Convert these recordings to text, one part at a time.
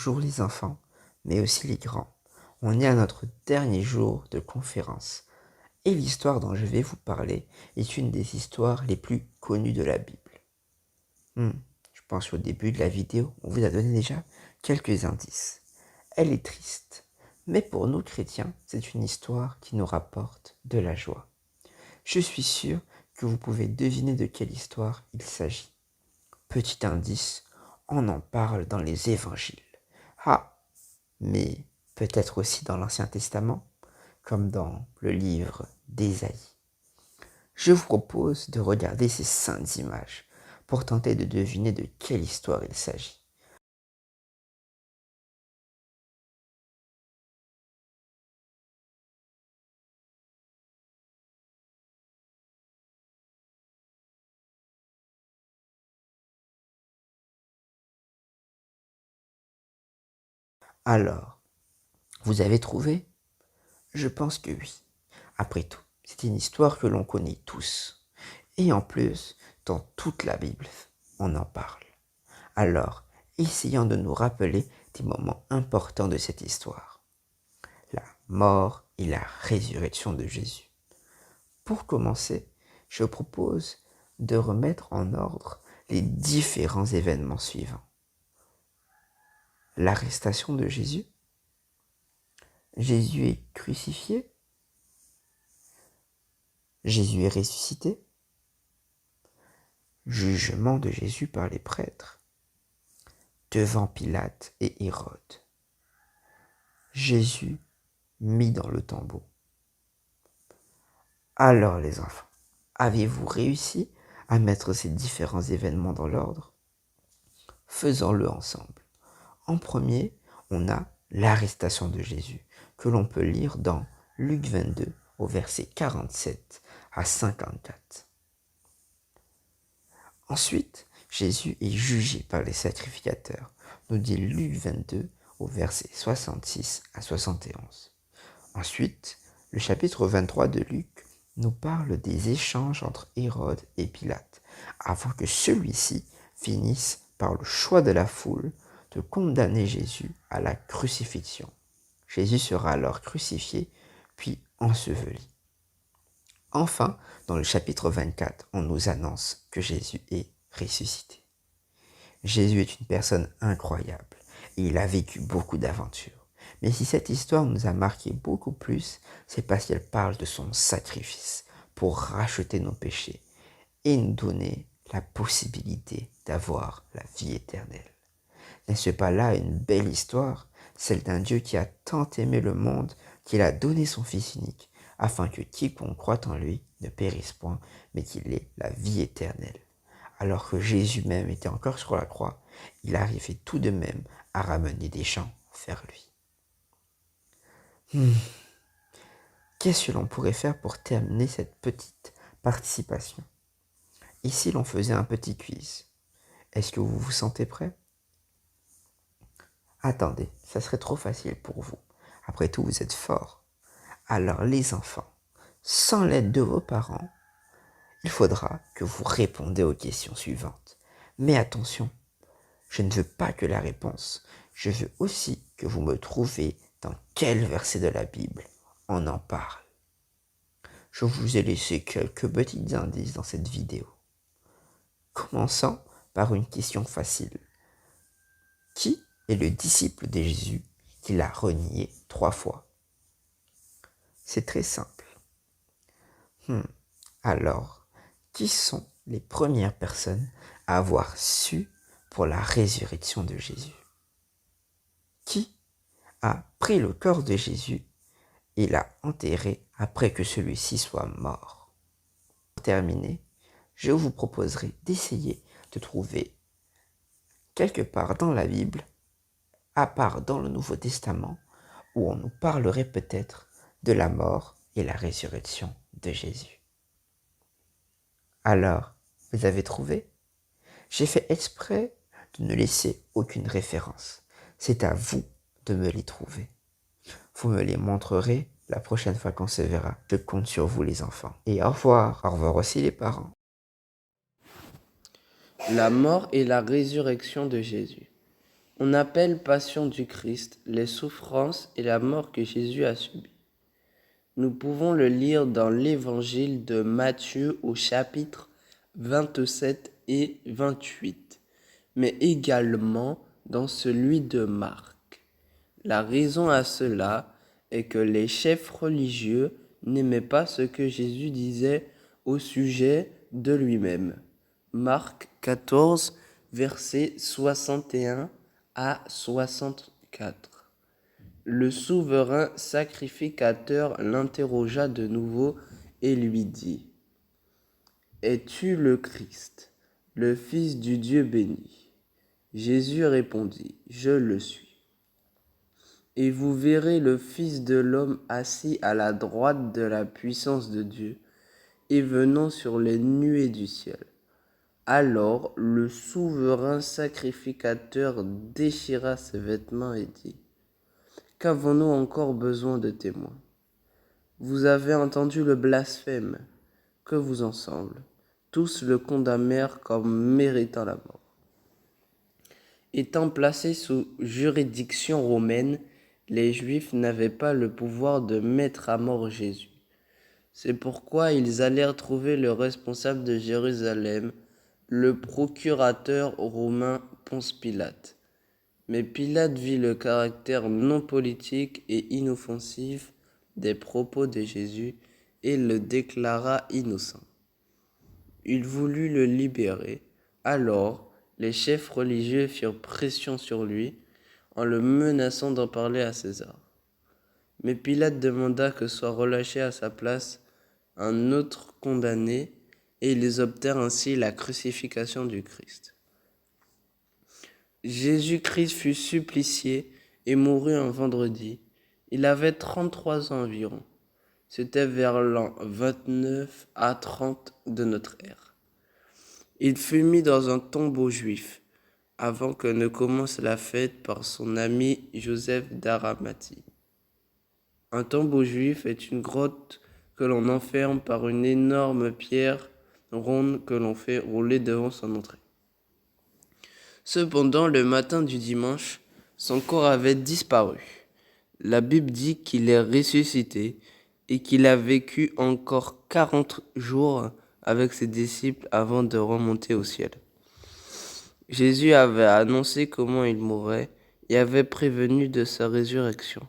Bonjour les enfants, mais aussi les grands. On est à notre dernier jour de conférence. Et l'histoire dont je vais vous parler est une des histoires les plus connues de la Bible. Je pense qu'au début de la vidéo, on vous a donné déjà quelques indices. Elle est triste, mais pour nous chrétiens, c'est une histoire qui nous rapporte de la joie. Je suis sûr que vous pouvez deviner de quelle histoire il s'agit. Petit indice, on en parle dans les évangiles. Ah, mais peut-être aussi dans l'Ancien Testament, comme dans le livre d'Ésaïe. Je vous propose de regarder ces saintes images pour tenter de deviner de quelle histoire il s'agit. Alors, vous avez trouvé? Je pense que oui. Après tout, c'est une histoire que l'on connaît tous. Et en plus, dans toute la Bible, on en parle. Alors, essayons de nous rappeler des moments importants de cette histoire. La mort et la résurrection de Jésus. Pour commencer, je propose de remettre en ordre les différents événements suivants. L'arrestation de Jésus. Jésus est crucifié. Jésus est ressuscité. Jugement de Jésus par les prêtres. Devant Pilate et Hérode. Jésus mis dans le tombeau. Alors les enfants, avez-vous réussi à mettre ces différents événements dans l'ordre? Faisons-le ensemble. En premier, on a l'arrestation de Jésus, que l'on peut lire dans Luc 22, au verset 47 à 54. Ensuite, Jésus est jugé par les sacrificateurs, nous dit Luc 22, au verset 66 à 71. Ensuite, le chapitre 23 de Luc nous parle des échanges entre Hérode et Pilate, avant que celui-ci finisse par le choix de la foule de condamner Jésus à la crucifixion. Jésus sera alors crucifié, puis enseveli. Enfin, dans le chapitre 24, on nous annonce que Jésus est ressuscité. Jésus est une personne incroyable et il a vécu beaucoup d'aventures. Mais si cette histoire nous a marqué beaucoup plus, c'est parce qu'elle parle de son sacrifice pour racheter nos péchés et nous donner la possibilité d'avoir la vie éternelle. N'est-ce pas là une belle histoire, celle d'un Dieu qui a tant aimé le monde qu'il a donné son Fils unique, afin que quiconque croit en lui ne périsse point, mais qu'il ait la vie éternelle. Alors que Jésus même était encore sur la croix, il arrivait tout de même à ramener des gens vers lui. Qu'est-ce que l'on pourrait faire pour terminer cette petite participation? Ici, l'on faisait un petit quiz. Est-ce que vous vous sentez prêt? Attendez, ça serait trop facile pour vous. Après tout, vous êtes forts. Alors les enfants, sans l'aide de vos parents, il faudra que vous répondez aux questions suivantes. Mais attention, je ne veux pas que la réponse, je veux aussi que vous me trouvez dans quel verset de la Bible on en parle. Je vous ai laissé quelques petits indices dans cette vidéo. Commençons par une question facile. Qui est le disciple de Jésus qui l'a renié 3 fois? C'est très simple. Alors, qui sont les premières personnes à avoir su pour la résurrection de Jésus? Qui a pris le corps de Jésus et l'a enterré après que celui-ci soit mort? Pour terminer, je vous proposerai d'essayer de trouver quelque part dans la Bible, à part dans le Nouveau Testament, où on nous parlerait peut-être de la mort et la résurrection de Jésus. Alors, vous avez trouvé? J'ai fait exprès de ne laisser aucune référence. C'est à vous de me les trouver. Vous me les montrerez la prochaine fois qu'on se verra. Je compte sur vous les enfants. Et au revoir. Au revoir aussi les parents. La mort et la résurrection de Jésus. On appelle passion du Christ les souffrances et la mort que Jésus a subies. Nous pouvons le lire dans l'évangile de Matthieu au chapitre 27 et 28, mais également dans celui de Marc. La raison à cela est que les chefs religieux n'aimaient pas ce que Jésus disait au sujet de lui-même. Marc 14, versets 61 à 64. Le souverain sacrificateur l'interrogea de nouveau et lui dit : « Es-tu le Christ, le Fils du Dieu béni ? Jésus répondit : « Je le suis. Et vous verrez le Fils de l'homme assis à la droite de la puissance de Dieu et venant sur les nuées du ciel. » Alors le souverain sacrificateur déchira ses vêtements et dit : « Qu'avons-nous encore besoin de témoins ? Vous avez entendu le blasphème. Que vous en semble ? Tous le condamnèrent comme méritant la mort. » Étant placés sous juridiction romaine, les Juifs n'avaient pas le pouvoir de mettre à mort Jésus. C'est pourquoi ils allèrent trouver le responsable de Jérusalem, le procurateur romain Ponce Pilate. Mais Pilate vit le caractère non politique et inoffensif des propos de Jésus et le déclara innocent. Il voulut le libérer. Alors, les chefs religieux firent pression sur lui en le menaçant d'en parler à César. Mais Pilate demanda que soit relâché à sa place un autre condamné et ils obtinrent ainsi la crucifixion du Christ. Jésus-Christ fut supplicié et mourut un vendredi. Il avait 33 ans environ. C'était vers l'an 29 à 30 de notre ère. Il fut mis dans un tombeau juif avant que ne commence la fête par son ami Joseph d'Arimathie. Un tombeau juif est une grotte que l'on enferme par une énorme pierre ronde que l'on fait rouler devant son entrée. Cependant, le matin du dimanche, son corps avait disparu. La Bible dit qu'il est ressuscité et qu'il a vécu encore 40 jours avec ses disciples avant de remonter au ciel. Jésus avait annoncé comment il mourrait et avait prévenu de sa résurrection.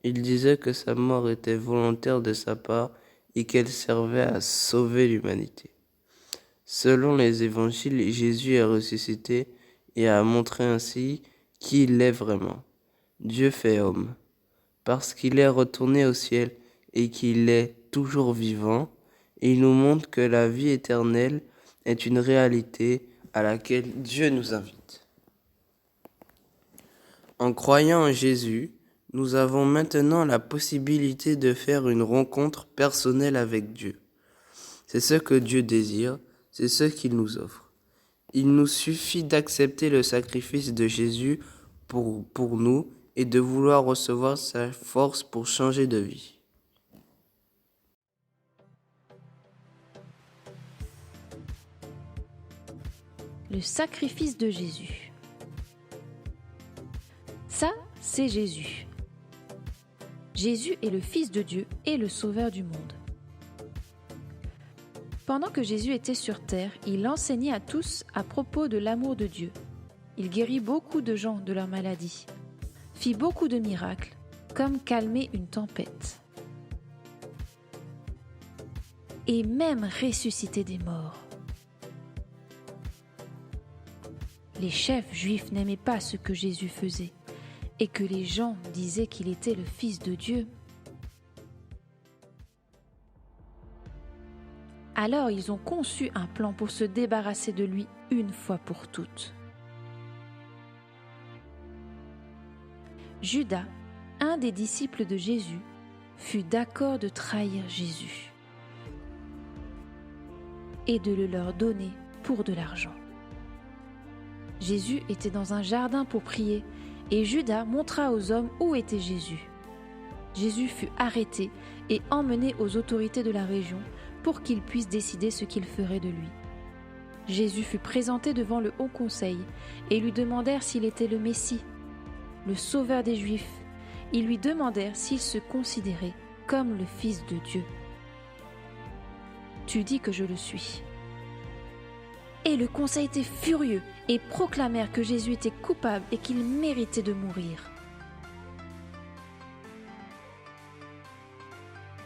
Il disait que sa mort était volontaire de sa part et qu'elle servait à sauver l'humanité. Selon les évangiles, Jésus est ressuscité et a montré ainsi qui il est vraiment, Dieu fait homme. Parce qu'il est retourné au ciel et qu'il est toujours vivant, il nous montre que la vie éternelle est une réalité à laquelle Dieu nous invite. En croyant en Jésus, nous avons maintenant la possibilité de faire une rencontre personnelle avec Dieu. C'est ce que Dieu désire, c'est ce qu'il nous offre. Il nous suffit d'accepter le sacrifice de Jésus pour nous et de vouloir recevoir sa force pour changer de vie. Le sacrifice de Jésus. Ça, c'est Jésus. Jésus est le Fils de Dieu et le Sauveur du monde. Pendant que Jésus était sur terre, il enseignait à tous à propos de l'amour de Dieu. Il guérit beaucoup de gens de leur maladie, fit beaucoup de miracles, comme calmer une tempête, et même ressusciter des morts. Les chefs juifs n'aimaient pas ce que Jésus faisait, et que les gens disaient qu'il était le Fils de Dieu. Alors ils ont conçu un plan pour se débarrasser de lui une fois pour toutes. Judas, un des disciples de Jésus, fut d'accord de trahir Jésus et de le leur donner pour de l'argent. Jésus était dans un jardin pour prier et Judas montra aux hommes où était Jésus. Jésus fut arrêté et emmené aux autorités de la région pour qu'ils puissent décider ce qu'ils feraient de lui. Jésus fut présenté devant le Haut Conseil et lui demandèrent s'il était le Messie, le Sauveur des Juifs. Ils lui demandèrent s'il se considérait comme le Fils de Dieu. « Tu dis que je le suis. » Et le conseil était furieux et proclamèrent que Jésus était coupable et qu'il méritait de mourir.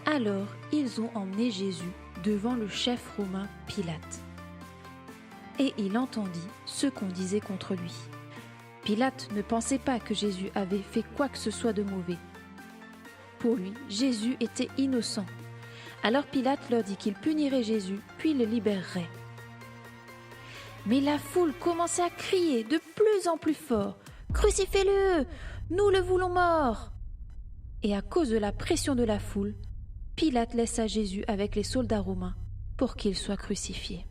Alors, ils ont emmené Jésus devant le chef romain Pilate. Et il entendit ce qu'on disait contre lui. Pilate ne pensait pas que Jésus avait fait quoi que ce soit de mauvais. Pour lui, Jésus était innocent. Alors Pilate leur dit qu'il punirait Jésus, puis le libérerait. Mais la foule commençait à crier de plus en plus fort « Crucifiez-le! Nous le voulons mort !» Et à cause de la pression de la foule, Pilate laissa Jésus avec les soldats romains pour qu'il soit crucifié.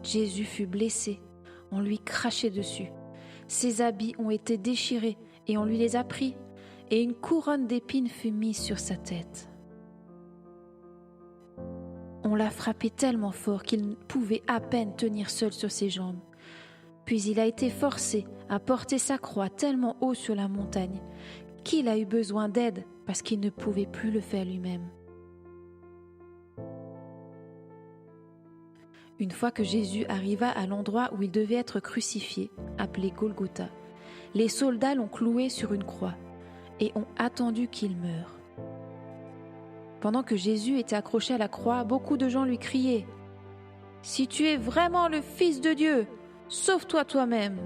Jésus fut blessé, on lui crachait dessus. Ses habits ont été déchirés et on lui les a pris, et une couronne d'épines fut mise sur sa tête. On l'a frappé tellement fort qu'il ne pouvait à peine tenir seul sur ses jambes. Puis il a été forcé à porter sa croix tellement haut sur la montagne qu'il a eu besoin d'aide parce qu'il ne pouvait plus le faire lui-même. Une fois que Jésus arriva à l'endroit où il devait être crucifié, appelé Golgotha, les soldats l'ont cloué sur une croix et ont attendu qu'il meure. Pendant que Jésus était accroché à la croix, beaucoup de gens lui criaient « Si tu es vraiment le Fils de Dieu, sauve-toi toi-même !»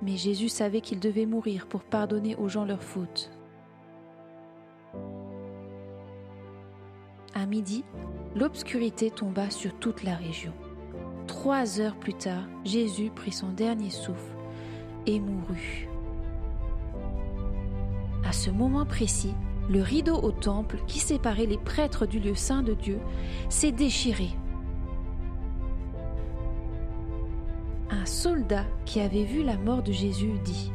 Mais Jésus savait qu'il devait mourir pour pardonner aux gens leurs fautes. À midi, l'obscurité tomba sur toute la région. 3 heures plus tard, Jésus prit son dernier souffle et mourut. À ce moment précis, le rideau au temple qui séparait les prêtres du lieu saint de Dieu s'est déchiré. Un soldat qui avait vu la mort de Jésus dit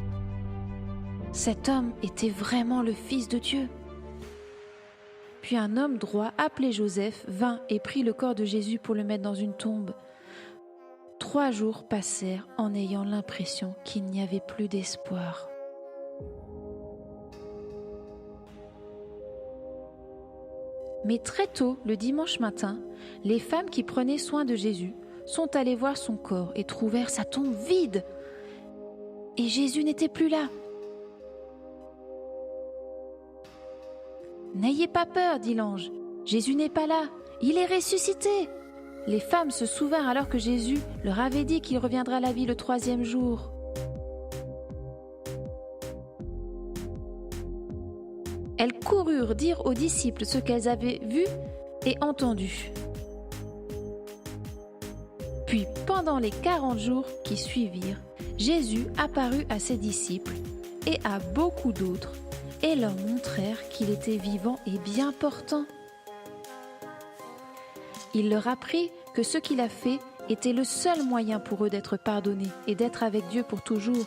« Cet homme était vraiment le Fils de Dieu ?» Puis un homme droit appelé Joseph vint et prit le corps de Jésus pour le mettre dans une tombe. 3 jours passèrent en ayant l'impression qu'il n'y avait plus d'espoir. Mais très tôt, le dimanche matin, les femmes qui prenaient soin de Jésus sont allées voir son corps et trouvèrent sa tombe vide. Et Jésus n'était plus là. « N'ayez pas peur, dit l'ange. Jésus n'est pas là. Il est ressuscité. » Les femmes se souvinrent alors que Jésus leur avait dit qu'il reviendra à la vie le 3e jour. Elles coururent dire aux disciples ce qu'elles avaient vu et entendu. Puis, pendant les 40 jours qui suivirent, Jésus apparut à ses disciples et à beaucoup d'autres et leur montrèrent qu'il était vivant et bien portant. Il leur apprit que ce qu'il a fait était le seul moyen pour eux d'être pardonnés et d'être avec Dieu pour toujours.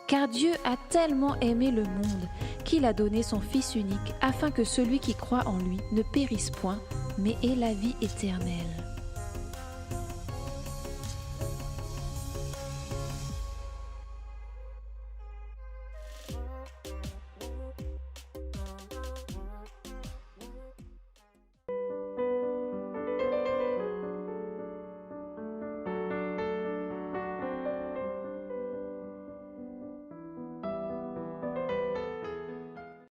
Car Dieu a tellement aimé le monde qu'il a donné son Fils unique afin que celui qui croit en lui ne périsse point, mais ait la vie éternelle.